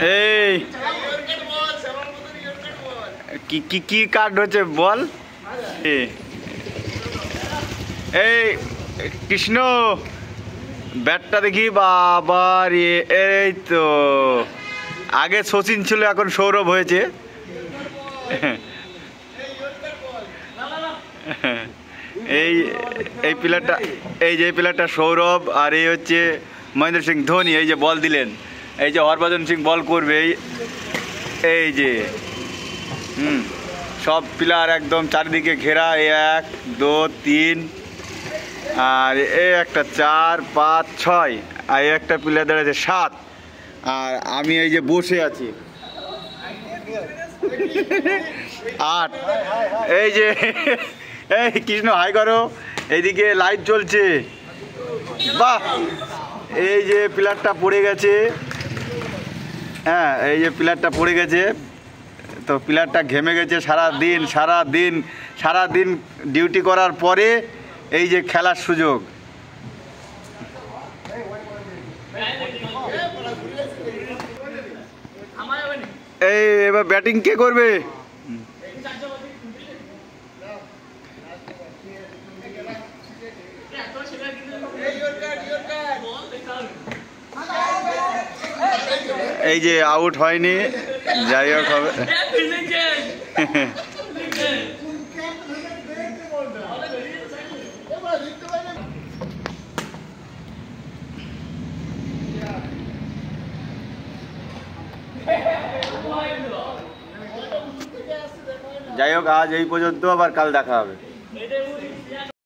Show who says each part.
Speaker 1: এই কি কি কি কার্ড হচ্ছে বল। এই কৃষ্ণ ব্যাটটা দেখি বাবার, এই তো আগে শচীন ছিল এখন সৌরভ হয়েছে। এই এই প্লেয়ারটা, এই যে প্লেয়ারটা সৌরভ, আর এই হচ্ছে মহেন্দ্র সিং ধোনি। এই যে বল দিলেন, এই যে হরভজন সিং বল করবে, এই যে সব প্লেয়ার একদম চারিদিকে ঘেরা। এই 1 2 3 আর এই একটা 4 5 6 আর একটা প্লেয়ার দাঁড়াচ্ছে 7, আর আমি এই যে বসে আছি 8। এই যে এই কৃষ্ণ হাই করো, এইদিকে লাইট জ্বলছে, বাহ। এই যে প্লেয়ারটা পড়ে গেছে, হ্যাঁ এই যে প্লেয়ারটা পড়ে গেছে, তো প্লেয়ারটা ঘেমে গেছে সারা দিন ডিউটি করার পরে এই যে খেলার সুযোগ। এই এবার ব্যাটিং কে করবে? এই যে আউট হয়নি, যাই হোক হবে। যাই হোক আজ এই পর্যন্ত, আবার কাল দেখা হবে।